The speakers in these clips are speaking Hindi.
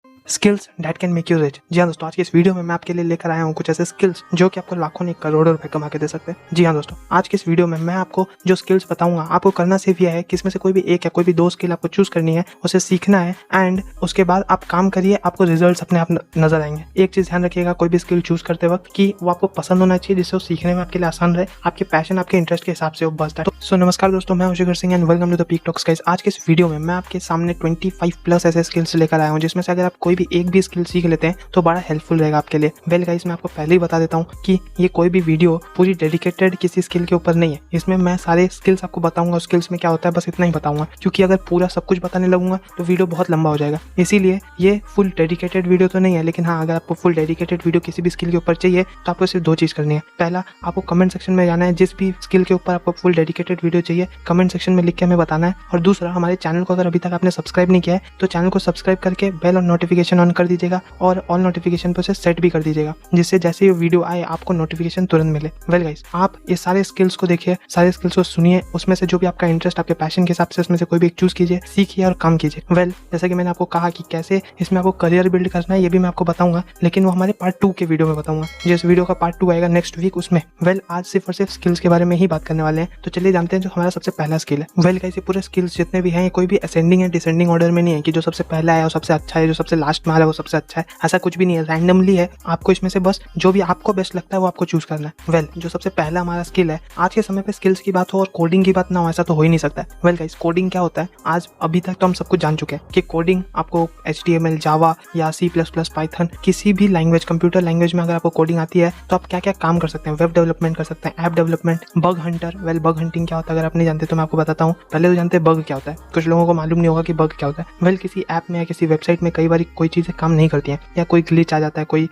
Skills that can make you rich. जी हाँ दोस्तों, आज की इस वीडियो में मैं आपके लिए लेकर आया हूँ कुछ ऐसे स्किल्स जो कि आपको लाखों नहीं करोड़ों रुपए कमा के दे सकते हैं। जी हाँ दोस्तों, आज की इस वीडियो में मैं आपको जो स्किल्स बताऊंगा, आपको करना सिर्फ यह है कि इसमें से कोई भी एक या कोई भी दो स्किल आपको चूज करनी है, उसे सीखना है एंड उसके बाद आप काम करिए, आपको रिजल्ट्स अपने आप नजर आएंगे। एक चीज ध्यान रखिएगा कोई भी स्किल चूज करते वक्त कि वो आपको पसंद होना चाहिए, जिससे वो सीखने में आपके लिए आसान रहे, आपके पैशन आपके इंटरेस्ट के हिसाब से वो बस्ट है। सो नमस्कार दोस्तों, मैं Shikhar Singh and welcome to the peak talks guys. आज के इस वीडियो में मैं आपके सामने 25 प्लस ऐसे स्किल्स लेकर आया हूँ, जिसमें से अगर आप कोई भी एक भी स्किल सीख लेते हैं तो बड़ा हेल्पफुल रहेगा आपके लिए। वेल गाइस, मैं आपको पहले ही बता देता हूँ कि ये कोई भी वीडियो पूरी डेडिकेटेड किसी स्किल के ऊपर नहीं है। इसमें मैं सारे स्किल्स आपको बताऊंगा, स्किल्स में क्या होता है बस इतना ही बताऊंगा, क्योंकि अगर पूरा सब कुछ बताने लगूंगा तो वीडियो बहुत लंबा हो जाएगा। इसीलिए ये फुल डेडिकेटेड वीडियो तो नहीं है, लेकिन हाँ, अगर आपको फुल डेडिकेटेड वीडियो किसी भी स्किल के ऊपर चाहिए तो आपको सिर्फ दो चीज करनी है। पहला, आपको कमेंट सेक्शन में जाना है, जिस भी स्किल के ऊपर आपको फुल डेडिकेटेड वीडियो चाहिए कमेंट सेक्शन में लिख के हमें बताना है। और दूसरा, हमारे चैनल को अगर अभी तक आपने सब्सक्राइब नहीं किया है तो चैनल को सब्सक्राइब करके बेल और नोटिफिकेशन ऑन कर दीजिएगा और ऑल नोटिफिकेशन पे उसे सेट भी कर दीजिएगा, जिससे जैसे ये वीडियो आए आपको नोटिफिकेशन तुरंत मिले। वेल गाइस, आप ये सारे स्किल्स को देखिए, सारे स्किल्स को सुनिए, उसमें से जो भी आपका इंटरेस्ट, आपके पैशन के हिसाब से उसमें से कोई भी एक चूज कीजिए, सीखिए और काम कीजिए। वेल, जैसा कि मैंने आपको कहा कि कैसे इसमें आपको करियर बिल्ड करना है, ये भी मैं आपको बताऊंगा, लेकिन वो हमारे पार्ट 2 के वीडियो में बताऊंगा। जिस वीडियो का पार्ट 2 आएगा नेक्स्ट वीक, उसमें वेल आज सिर्फ और सिर्फ स्किल्स के बारे में ही बात करने वाले हैं। तो चलिए जानते हैं जो हमारा सबसे पहला स्किल है। वेल गाइस, ये पूरे स्किल्स जितने भी हैं ये कोई भी असेंडिंग या डिसेंडिंग ऑर्डर में नहीं है कि जो सबसे पहला है वो सबसे अच्छा है, जो सबसे लास्ट में आ रहा है वो सबसे अच्छा है। ऐसा कुछ भी नहीं है, रैंडमली है। आपको इसमें से बस जो भी आपको बेस्ट लगता है वो आपको चूज करना है। वेल, जो सबसे पहला हमारा स्किल है, आज के समय पे स्किल्स की बात हो और कोडिंग की बात ना हो, ऐसा तो हो ही नहीं सकता है। वेल गाइस, कोडिंग क्या होता है, आज अभी तक तो हम सब कुछ जान चुके हैं कि कोडिंग आपको HTML, जावा या C++, पाइथन, किसी भी लैंग्वेज, कंप्यूटर लैंग्वेज में अगर आपको कोडिंग आती है तो आप क्या क्या काम कर सकते हैं। वेब डेवलपमेंट कर सकते हैं, app development, bug Hunter. Well, bug hunting क्या होता है अगर आप नहीं जानते तो मैं आपको बताता हूँ। पहले तो जानते हैं बग क्या होता है, कुछ लोगों को मालूम नहीं होगा कि बग क्या होता है। वेल, किसी ऐप में या किसी वेबसाइट में कई बार कोई चीजें काम नहीं करती हैं या कोई ग्लिच आ जाता है, कोई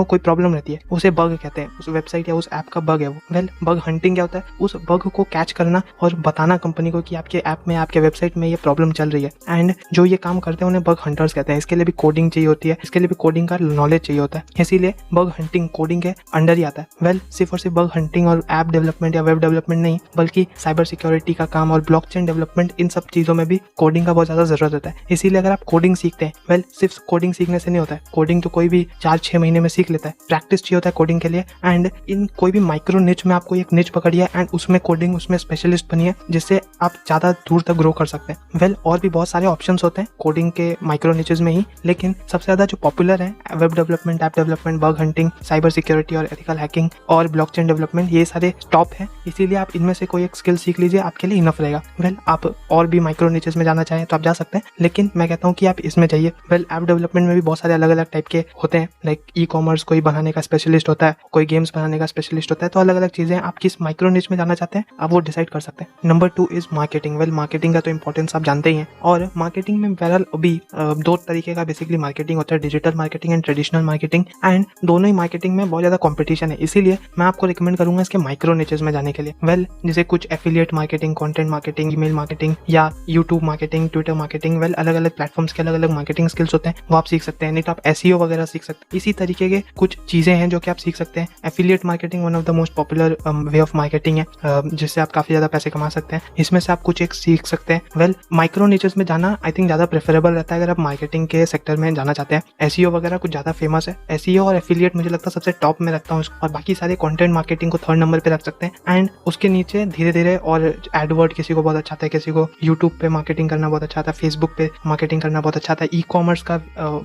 कोई प्रॉब्लम रहती है, उसे बग कहते हैं। उस वेबसाइट या उस ऐप का बग है वो। वेल, बग हंटिंग क्या होता है, उस बग को कैच करना और बताना कंपनी को कि आपके ऐप में, आपके वेबसाइट में ये प्रॉब्लम चल रही है। एंड जो ये काम करते हैं उन्हें बग हंटर्स कहते हैं। इसके लिए भी कोडिंग चाहिए होती है, इसके लिए भी कोडिंग का नॉलेज चाहिए होता है, इसीलिए बग हंटिंग कोडिंग के अंडर ही आता है। वेल, सिर्फ और सिर्फ बग हंटिंग और ऐप डेवलपमेंट या वेब डेवलपमेंट नहीं, बल्कि साइबर सिक्योरिटी का काम और ब्लॉकचेन डेवलपमेंट, इन सब चीजों में भी कोडिंग का बहुत ज्यादा जरूरत होता है। इसीलिए अगर आप कोडिंग सीखते हैं, वेल, सिर्फ कोडिंग सीखने से नहीं होता है। कोडिंग तो कोई भी 4-6 महीने में सीख लेता है, प्रैक्टिस चाहिए होता है कोडिंग के लिए। एंड इन कोई भी माइक्रो निच में आपको एक निच पकड़िए एंड उसमें कोडिंग, उसमें स्पेशलिस्ट बनिए, जिससे आप ज्यादा दूर तक ग्रो कर सकते हैं। वेल, और भी बहुत सारे ऑप्शंस होते हैं कोडिंग के माइक्रो निचेस में ही, लेकिन सबसे ज्यादा जो पॉपुलर है web development, app development, bug hunting, cyber security और एथिकल हैकिंग और ब्लॉकचेन डेवलपमेंट, ये सारे टॉप है। इसीलिए आप इनमें से कोई एक स्किल सीख लीजिए, आपके लिए इनफ रहेगा। वेल, आप और भी माइक्रो निचेस में जाना चाहें तो आप जा सकते हैं, लेकिन मैं कहता हूँ कि आप इसमें जाइए। वेल, ऐप डेवलपमेंट में भी बहुत सारे अलग अलग टाइप के होते हैं, लाइक ई-कॉमर्स कोई बनाने का स्पेशलिस्ट होता है, कोई गेम्स बनाने का स्पेशलिस्ट होता है। तो अलग अलग चीजें, आप किस माइक्रो निच में जाना चाहते हैं आप वो डिसाइड कर सकते हैं। Number 2 is marketing. Well, marketing का तो इंपॉर्टेंस आप जानते ही हैं, और मार्केटिंग में बहरहाल अभी 2 तरीके का बेसिकली मार्केटिंग होता है, digital marketing and traditional marketing. And दोनों ही मार्केटिंग में बहुत ज्यादा कॉम्पिटिशन है, इसीलिए मैं आपको रिकमेंड करूंगा इसके माइक्रो निचेस में जाने के लिए। वेल, जैसे कुछ affiliate marketing, content marketing, email marketing या YouTube marketing, Twitter marketing. Well, अलग अलग प्लेटफॉर्म्स के अलग अलग मार्केटिंग स्किल्स होते हैं, वो आप सीख सकते हैं। नहीं तो आप SEO वगैरह सीख सकते हैं। इसी तरीके के कुछ चीजें हैं जो कि आप सीख सकते हैं। Affiliate marketing one of the most popular way of marketing है, जिससे आप काफी ज्यादा पैसे कमा सकते हैं। इसमें से आप कुछ एक सीख सकते हैं। वेल, माइक्रो निचेस में जाना आई थिंक ज्यादा प्रेफरेबल रहता है अगर आप मार्केटिंग के सेक्टर में जाना चाहते हैं। SEO वगैरह कुछ ज्यादा फेमस है, SEO और एफिलिएट मुझे लगता है सबसे टॉप में रखता हूँ, और बाकी सारे कंटेंट मार्केटिंग को 3rd नंबर पे रख सकते हैं। एंड उसके नीचे धीरे धीरे और एडवर्ड, किसी को बहुत अच्छा आता है, किसी को यूट्यूब पे मार्केटिंग करना बहुत अच्छा आता है, फेसबुक पे मार्केटिंग करना बहुत अच्छा आता है, ई-कॉमर्स का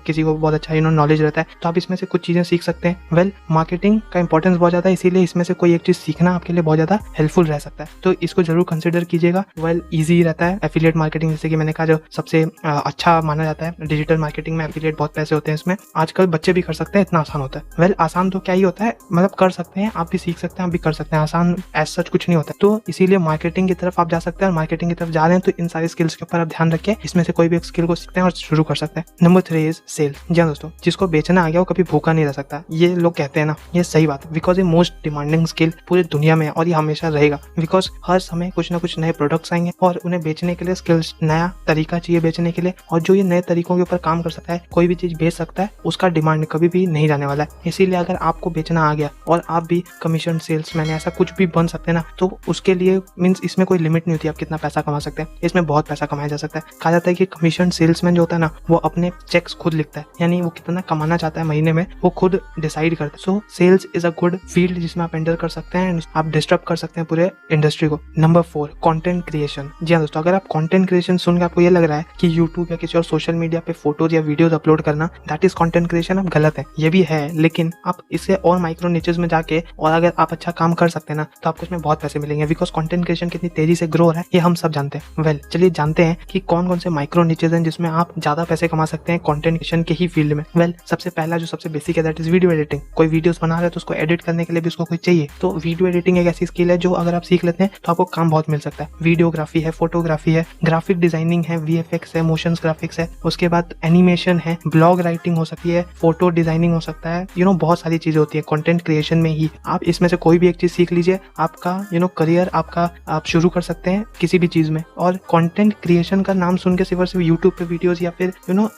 किसी को बहुत अच्छा नॉलेज रहता है, तो आप इसमें से कुछ चीजें सीख सकते हैं। वेल, मार्केटिंग का इंपॉर्टेंस बहुत ज्यादा है, इसीलिए इसमें से कोई एक चीज सीखना आपके लिए बहुत ज्यादा हेल्पफुल रह सकता है, तो इसको जरूर कंसिडर कीजिएगा। वेल, इजी रहता है एफिलिएट मार्केटिंग, जैसे कि मैंने कहा, जो सबसे अच्छा माना जाता है। डिजिटल मार्केटिंग में एफिलिएट बहुत पैसे होते हैं, इसमें आजकल बच्चे भी कर सकते हैं, इतना आसान होता है। वेल, आसान तो क्या ही होता है, मतलब कर सकते हैं, आप भी सीख सकते हैं, आप भी कर सकते हैं, आसान एज सच कुछ नहीं होता। तो इसीलिए मार्केटिंग की तरफ आप जा सकते हैं, और मार्केटिंग की तरफ जा रहे हैं तो इन सारे स्किल्स के ऊपर आप ध्यान रखिए, इसमें से कोई भी एक स्किल को सीखते हैं और शुरू कर सकते हैं। Number 3 is cell. जी हाँ दोस्तों, जिसको बेचना आ गया वो कभी भूखा नहीं रह सकता, ये लोग कहते हैं ना, ये सही बात है, बिकॉज ये मोस्ट डिमांडिंग स्किल पूरी दुनिया में है और ये हमेशा रहेगा, बिकॉज हर समय कुछ ना कुछ नए प्रोडक्ट्स आएंगे और उन्हें बेचने के लिए स्किल्स, नया तरीका चाहिए बेचने के लिए, और जो ये नए तरीकों के ऊपर काम कर सकता है, कोई भी चीज बेच सकता है, उसका डिमांड कभी भी नहीं जाने वाला है। इसीलिए अगर आपको बेचना आ गया और आप भी कमीशन सेल्समैन ऐसा कुछ भी बन सकते हैं ना, तो उसके लिए मीन्स इसमें कोई लिमिट नहीं होती आप कितना पैसा कमा सकते हैं, इसमें बहुत पैसा कमाया जा सकता है। कहा जाता है कि कमीशन सेल्समैन जो होता है ना, वो अपने चेक्स खुद लिखता है, यानी वो कितना कमाना चाहता है महीने में वो खुद डिसाइड करता है। So sales is a good field जिसमें आप एंटर कर सकते हैं एंड आप डिस्टर्ब कर सकते हैं पूरे इंडस्ट्री को। Number 4, content creation. जी हाँ दोस्तों, अगर आप कंटेंट क्रिएशन सुन के आपको ये लग रहा है कि यूट्यूब या किसी और सोशल मीडिया पे फोटोज या वीडियोज अपलोड करना दैट इज कंटेंट क्रिएशन, आप गलत है। ये भी है, लेकिन आप इससे और माइक्रो निचेस में जाके और अगर आप अच्छा काम कर सकते हैं ना तो आपको इसमें बहुत पैसे मिलेंगे, बिकॉज कंटेंट क्रिएशन कितनी तेजी से ग्रो हो रहा है ये हम सब जानते हैं। वेल चलिए जानते हैं कि कौन कौन से माइक्रो निचेस हैं जिसमें आप ज्यादा पैसे कमा सकते हैं कंटेंट क्रिएशन के ही फील्ड में। वेल सबसे पहला जो सबसे बेसिक है दैट इज वीडियो एडिटिंग। कोई वीडियोस बना रहा है तो उसको एडिट करने के लिए भी उसको कोई चाहिए, तो वीडियो एडिटिंग एक ऐसी स्किल है जो अगर आप सीख लेते हैं तो आपको काम बहुत मिल सकता है। वीडियोग्राफी है, फोटोग्राफी है, ग्राफिक डिजाइनिंग है, VFX है, मोशन ग्राफिक्स है, उसके बाद एनिमेशन है, ब्लॉग राइटिंग हो सकती है, फोटो डिजाइनिंग हो सकता है, बहुत सारी चीजें होती है कंटेंट क्रिएशन में ही। आप इसमें से कोई भी एक चीज सीख लीजिए, आपका करियर आपका आप शुरू कर सकते हैं किसी भी चीज में। और कंटेंट क्रिएशन का नाम सुन के सिर्फ और सिर्फ यूट्यूब पे वीडियोस या फिर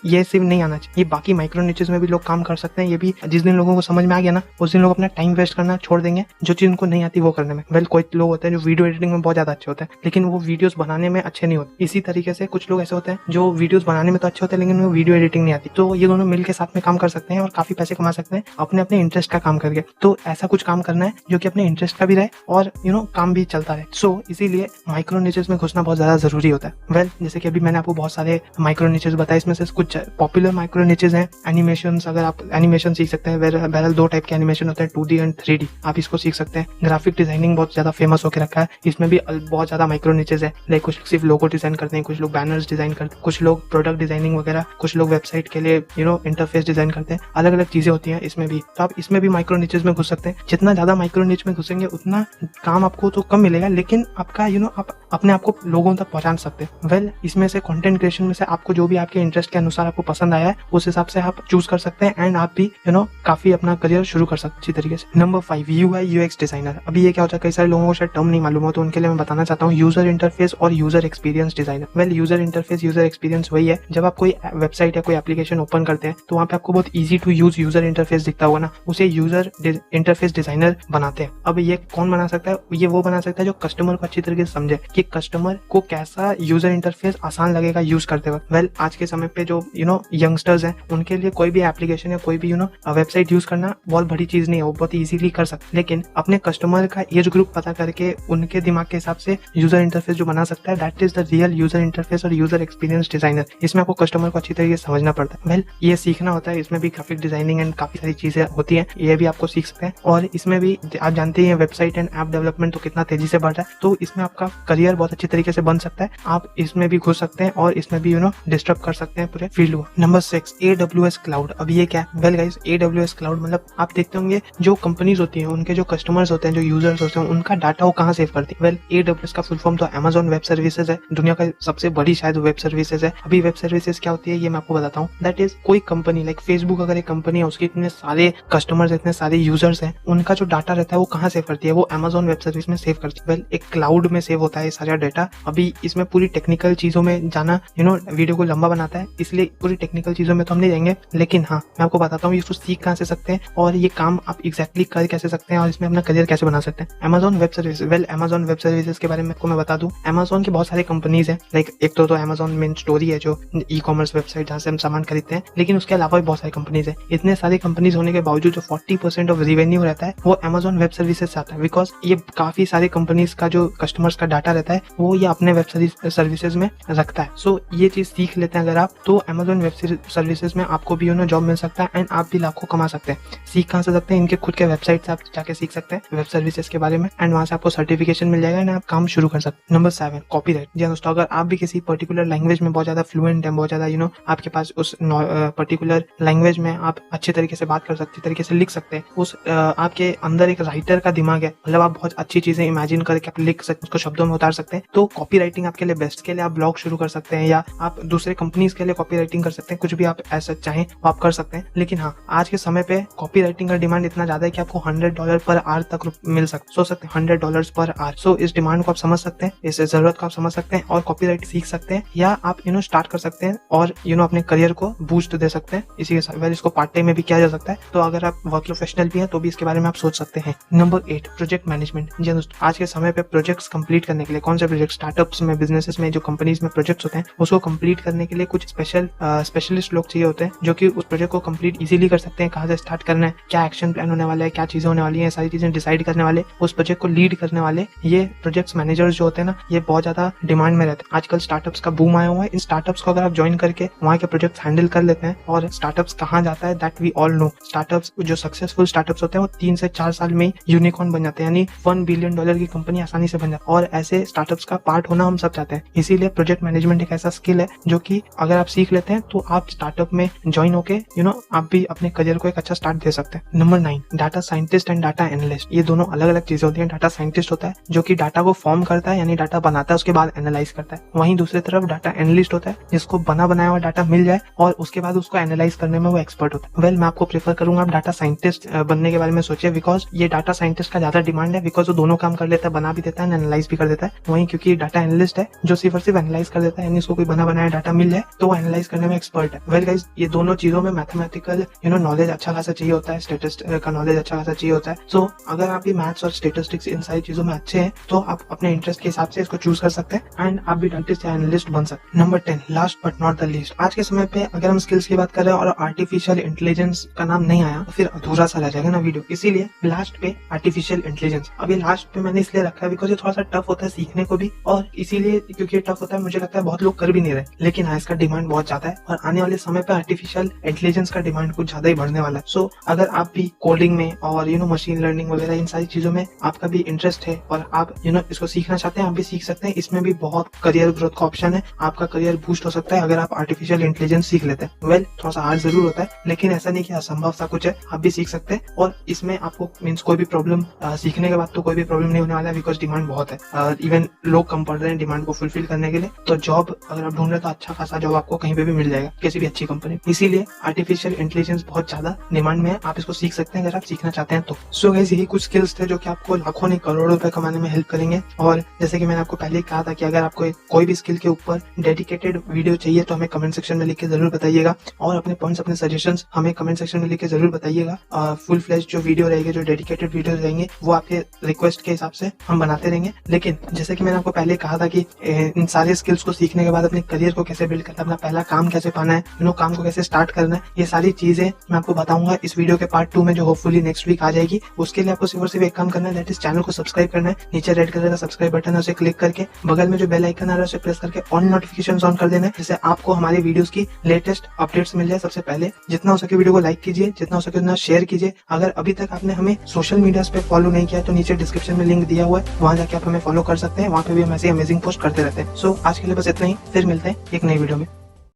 ये सिर्फ नहीं आना चाहिए, ये बाकी माइक्रो निचेस में भी लोग काम कर सकते हैं। ये भी जिस दिन लोगों को समझ में आ गया ना उस दिन लोग अपना टाइम वेस्ट करना छोड़ देंगे जो चीज उनको नहीं आती वो करने में। वेल कोई लोग होते हैं जो वीडियो एडिटिंग में बहुत ज्यादा अच्छे होते हैं लेकिन वो वीडियोस बनाने में अच्छे नहीं होते। इसी तरीके से कुछ लोग ऐसे होते हैं जो वीडियोस बनाने में तो अच्छे होते हैं लेकिन वो वीडियो एडिटिंग नहीं आती, तो ये दोनों मिलकर साथ में काम कर सकते हैं और काफी पैसे कमा सकते हैं अपने अपने इंटरेस्ट का काम करके। तो ऐसा कुछ काम करना है जो कि अपने इंटरेस्ट का भी रहे और काम भी चलता रहे। सो इसीलिए माइक्रो निचेस में घुसना बहुत ज्यादा जरूरी होता है। वेल जैसे कि अभी मैंने आपको बहुत सारे माइक्रो निचेस बताए, इसमें से कुछ पॉपुलर माइक्रो निचेस हैं। एनिमेशन, अगर आप एनिमेशन सीख सकते हैं, बहरहाल 2 टाइप के एनिमेशन होते हैं, 2D एंड 3D, आप इसको सीख सकते हैं। ग्राफिक डिजाइनिंग बहुत ज्यादा फेमस होकर रखा है, इसमें भी बहुत ज्यादा माइक्रो निचेस है। लाइक कुछ सिर्फ लोगो डिजाइन करते हैं, कुछ लोग बैनर्स डिजाइन करते हैं, कुछ लोग प्रोडक्ट डिजाइनिंग वगैरह, कुछ लोग वेबसाइट के लिए इंटरफेस डिजाइन करते हैं। अलग अलग चीजें होती हैं इसमें भी, तो आप इसमें भी माइक्रो निचेस में घुस सकते हैं। जितना ज्यादा माइक्रो निच में घुसेंगे उतना काम आपको तो कम मिलेगा लेकिन आपका आप अपने आप को लोगों तक पहुंचा सकते हैं। वेल इसमें से कंटेंट क्रिएशन में से आपको जो भी आपके इंटरेस्ट के अनुसार आपको पसंद आया है उस हिसाब से आप चूज कर सकते हैं एंड आप भी काफी अपना करियर शुरू कर सकते हैं अच्छी तरीके से। Number 5, UI UX designer. अभी ये क्या होता है, कई सारे लोगों को शायद टर्म नहीं मालूम हो तो उनके लिए मैं बताना चाहता हूँ यूजर इंटरफेस और user experience designer. Well user interface user experience वही है जब आप कोई वेबसाइट या कोई एप्लीकेशन ओपन करते हैं तो वहाँ पे आपको बहुत easy to use user interface दिखता होगा ना, उसे यूजर इंटरफेस डिजाइनर बनाते हैं। अब ये कौन बना सकता है, ये वो बना सकता है जो कस्टमर को अच्छी तरीके से समझे कि कस्टमर को कैसा यूजर इंटरफेस आसान लगेगा यूज करते वक्त। वेल आज के समय पे जो यंगस्टर्स हैं उनके लिए कोई भी एप्लीकेशन या कोई भी वेबसाइट यूज करना बहुत बड़ी चीज नहीं है, वो बहुत इजीली कर सकते, लेकिन अपने कस्टमर का एज ग्रुप पता करके उनके दिमाग के हिसाब से यूजर इंटरफेस जो बना सकता है that is the real user interface और यूजर एक्सपीरियंस डिजाइनर। इसमें आपको कस्टमर को अच्छी तरीके से समझना पड़ता है। वेल ये सीखना होता है, इसमें भी ग्राफिक डिजाइनिंग एंड काफी सारी चीजें होती है, ये भी आपको सीख सकते हैं। और इसमें भी आप जानते हैं वेबसाइट एंड ऐप डेवलपमेंट तो कितना तेजी से बढ़ रहा है, तो इसमें आपका करियर बहुत अच्छी तरीके से बन सकता है। आप इसमें भी घुस सकते हैं और इसमें भी डिस्टर्ब कर सकते हैं पूरे फील्ड को। Number 6, AWS cloud. अब ये क्या है? वेल गाइस AWS क्लाउड मतलब आप देखते होंगे जो कंपनीज होती हैं उनके जो कस्टमर्स होते हैं, जो यूजर्स होते हैं, उनका डाटा वो कहाँ सेव करती है। वेल AWS का फुल फॉर्म तो Amazon वेब सर्विसेज है, दुनिया का सबसे बड़ी शायद वेब सर्विसेज है। अभी वेब सर्विसेज क्या होती है ये मैं आपको बताता हूँ। दैट इज कोई कंपनी लाइक फेसबुक अगर एक कंपनी है उसके इतने सारे कस्टमर्स, इतने सारे यूजर्स हैं, उनका जो डाटा रहता है वो कहाँ सेव करती है, वो Amazon वेब सर्विस में सेव करती है। वेल एक क्लाउड में सेव होता है सारा डाटा। अभी इसमें पूरी टेक्निकल चीजों में जाना वीडियो को लंबा बनाता है, इसलिए पूरी टेक्निकल चीजों में तो हम नहीं जाएंगे, लेकिन हाँ मैं आपको बताता हूँ इसको सीख कहाँ से सकते हैं और ये काम आप एग्जैक्टली कर कैसे सकते हैं और इसमें अपना करियर कैसे बना सकते हैं। Amazon web service. Well Amazon web services के बारे में आपको मैं बता दूं, Amazon की बहुत सारी कंपनीज हैं। लाइक एक तो Amazon मेन स्टोरी है जो ई-कॉमर्स वेबसाइट जहाँ से हम सामान खरीदते हैं, लेकिन उसके अलावा भी बहुत सारी कंपनीज है। इतने सारी कंपनीज होने के बावजूद जो 40% ऑफ रेवेन्यू रहता है वो Amazon वेब सर्विसेज से आता है, बिकॉज ये काफी सारी कंपनीज का जो कस्टमर्स का डाटा रहता है वो ये अपने वेब सर्विसेज में रखता है। सो ये चीज सीख लेते हैं अगर आप, तो Amazon वेब सर्विसेज में आपको भी जॉब मिल सकता है एंड आप भी लाखों कमा सकते हैं। सीख कहाँ से सकते हैं, इनके खुद के वेबसाइट से आप जाके सीख सकते हैं वेब सर्विसेज के बारे में एंड वहां से आपको सर्टिफिकेशन मिल जाएगा एंड आप काम शुरू कर सकते हैं। Number 7, copyright. जी दोस्तों, अगर आप भी किसी पर्टिकुलर लैंग्वेज में बहुत ज्यादा फ्लुएंट है, बहुत ज्यादा आपके पास उस पर्टिकुलर लैंग्वेज में आप अच्छे तरीके से बात कर सकते, तरीके से लिख सकते हैं, उस आपके अंदर एक राइटर का दिमाग है, मतलब आप बहुत अच्छी चीजें इमेजिन करके आप लिख सकते, उसको शब्दों में उतार सकते हैं, तो कॉपी राइटिंग आपके लिए बेस्ट। के लिए आप ब्लॉग शुरू कर सकते हैं या आप दूसरे कंपनीज के लिए कॉपी राइटिंग कर सकते हैं, कुछ भी आप ऐसा चाहें वो आप कर सकते हैं। लेकिन हाँ आज के समय पे कॉपी राइटिंग का डिमांड इतना ज्यादा है कि आपको $100 पर आवर तक मिल सकता, सोच सकते हैं $100 पर आवर। सो इस डिमांड को आप समझ सकते हैं, इस जरूरत को आप समझ सकते हैं और कॉपी राइटिंग सीख सकते हैं, या आप स्टार्ट कर सकते हैं और अपने करियर को बूस्ट दे सकते हैं इसी के साथ। इसको पार्ट टाइम में भी किया जा सकता है, तो अगर आप वर्क प्रोफेशनल भी हैं तो भी इसके बारे में आप सोच सकते हैं। Number 8, project management. जी दोस्तों, आज के समय पे प्रोजेक्ट्स कंप्लीट करने के लिए, कौन से प्रोजेक्ट, स्टार्टअप्स में, बिजनेसेस में जो कंपनीज में प्रोजेक्ट्स होते हैं उसको कंप्लीट करने के लिए कुछ स्पेशल स्पेशलिस्ट लोग चाहिए होते हैं जो कि उस प्रोजेक्ट को कंप्लीट इजीली कर सकते हैं, कहाँ से स्टार्ट करना है, क्या एक्शन प्लान होने वाला है, क्या चीजें होने वाली है, सारी चीजें डिसाइड करने वाले, उस प्रोजेक्ट को लीड करने वाले ये प्रोजेक्ट्स मैनेजर्स जो होते हैं ना, ये बहुत ज्यादा डिमांड में रहते हैं। आजकल स्टार्टअप्स का बूम आया हुआ है। इन स्टार्टअप्स को अगर आप ज्वाइन करके वहाँ के प्रोजेक्ट्स हैंडल कर लेते हैं, और स्टार्टअप्स कहाँ जाता है that we all know. Startups जो सक्सेसफुल स्टार्टअप्स होते हैं वो 3 से 4 साल में यूनिकॉर्न बन जाते हैं, यानी $1 बिलियन की कंपनी आसानी से बन जाती है। और ऐसे स्टार्टअप्स का पार्ट होना हम सब चाहते हैं। इसीलिए प्रोजेक्ट मैनेजमेंट एक ऐसा स्किल है जो कि अगर आप सीख लेते हैं तो आप स्टार्टअप में ज्वाइन होके आप भी अपने करियर को एक अच्छा स्टार्ट दे सकते हैं। Number 9, data scientist and data analyst. ये दोनों अलग अलग चीजें होती हैं। डाटा साइंटिस्ट होता है जो कि डाटा को फॉर्म करता है, यानी डाटा बनाता है उसके बाद एनालाइज करता है। वहीं दूसरी तरफ डाटा एनालिस्ट होता है जिसको बना बनाया हुआ डाटा मिल जाए और उसके बाद उसको एनालाइज करने में वो एक्सपर्ट होता है। वेल, मैं आपको प्रेफर करूंगा आप डाटा साइंटिस्ट बनने के बारे में सोचिए, बिकॉज ये डाटा साइंटिस्ट का ज्यादा डिमांड है, बिकॉज वो दोनों काम कर लेता है, बना भी देता है, एनालाइज भी कर देता है। वहीं क्योंकि डाटा एनालिस्ट है जो सिर्फ और सिर्फ एनालाइज कर देता है, यानी उसको कोई बना बनाया डाटा मिल जाए तो वो एनालाइज करने में एक्सपर्ट है। वेल गाइस, ये दोनों चीजों में मैथमेटिकल नॉलेज अच्छा खासा चाहिए होता है, स्टैटिस्टिक्स का नॉलेज अच्छा खासा चाहिए होता है। सो अगर आप भी मैथ्स और स्टैटिस्टिक्स इन सारी चीजों में अच्छे हैं तो आप अपने इंटरेस्ट के हिसाब से इसको चूज कर सकते हैं एंड आप भी डेंटिस्ट या एनालिस्ट बन सकते हैं। Number 10, last but not the least. आज के समय पे अगर हम स्किल्स की बात कर रहे हैं और आर्टिफिशियल इंटेलिजेंस का नाम नहीं आया तो फिर अधूरा सा रह जाएगा ना वीडियो, इसीलिए लास्ट पे आर्टिफिशियल इंटेलिजेंस। अभी लास्ट पे मैंने इसलिए रखा है बिकॉज ये थोड़ा सा टफ होता है सीखने को भी, और इसीलिए क्योंकि टफ होता है मुझे लगता है बहुत लोग कर भी नहीं रहे, लेकिन हाँ इसका डिमांड बहुत ज्यादा है और आने वाले समय पे आर्टिफिशियल इंटेलिजेंस का डिमांड कुछ ज्यादा ही बढ़ने वाला है। सो अगर आप भी कोडिंग में और मशीन लर्निंग वगैरह इन सारी चीजों में आपका भी इंटरेस्ट है और आप इसको सीखना चाहते हैं, आप भी सीख सकते हैं। इसमें भी बहुत करियर ग्रोथ का ऑप्शन है, आपका करियर बूस्ट हो सकता है अगर आप आर्टिफिशियल इंटेलिजेंस सीख लेते हैं। वेल, थोड़ा सा हार्ड जरूर होता है लेकिन ऐसा नहीं कि असंभव सा कुछ है, आप भी सीख सकते हैं और इसमें आपको मीन्स कोई भी प्रॉब्लम सीखने के बाद तो कोई भी प्रॉब्लम नहीं होने वाला है, बिकॉज डिमांड बहुत है। इवन लोग कम पड़ रहे हैं डिमांड को फुलफिल करने के लिए, तो जॉब अगर आप ढूंढ रहे हैं तो अच्छा खासा जॉब आपको कहीं पे भी मिल जाएगा, किसी भी अच्छी कंपनी। इसीलिए आर्टिफिशियल इंटेलिजेंस बहुत ज्यादा डिमांड में है, आप इसको सीख सकते हैं अगर आप सीखना चाहते हैं तो। सो गाइस, यही कुछ स्किल्स थे जो कि आपको लाखों नहीं करोड़ों रुपए कमाने में हेल्प करेंगे। और जैसे कि मैंने आपको पहले कहा था कि अगर आपको कोई भी स्किल के ऊपर डेडिकेटेड वीडियो चाहिए तो हमें कमेंट सेक्शन में लिख के जरूर बताइएगा, और अपने पॉइंट्स अपने सजेशंस हमें कमेंट सेक्शन में लिख के जरूर बताइएगा। फुल फ्लेज जो वीडियो रहेगी, जो डेडिकेटेड वीडियो रहेंगे वो आपके रिक्वेस्ट के हिसाब से हम बनाते रहेंगे। लेकिन जैसे कि मैंने आपको पहले कहा था कि इन सारे स्किल्स को सीखने के बाद अपने करियर को कैसे बिल्ड करना है, अपना पहला काम कैसे पाना है, काम को कैसे स्टार्ट करना है, ये सारी चीजें मैं आपको बताऊंगा इस वीडियो के पार्ट 2 में जो होपफुली नेक्स्ट वीक आ जाएगी। उसके लिए आपको सिर्फ और सिर्फ एक काम करना है, दैट इज चैनल को सब्सक्राइब करना है। नीचे रेड कलर का सब्सक्राइब बटन है, उसे क्लिक करके बगल में जो बेल आइकन आ रहा है उसे प्रेस करके ऑन नोटिफिकेशन ऑन कर देना है, जिससे आपको हमारे वीडियोस की लेटेस्ट अपडेट्स मिल जाए सबसे पहले। जितना हो सके वीडियो को लाइक कीजिए, जितना हो सके उतना शेयर कीजिए। अगर अभी तक आपने हमें सोशल मीडिया पे फॉलो नहीं किया तो नीचे डिस्क्रिप्शन में लिंक दिया हुआ है, वहां जाके आप हमें फॉलो कर सकते हैं। वहां पे भी हम ऐसे अमेजिंग पोस्ट करते रहते हैं। सो आज के लिए बस इतना ही, फिर मिलते हैं एक नई वीडियो में।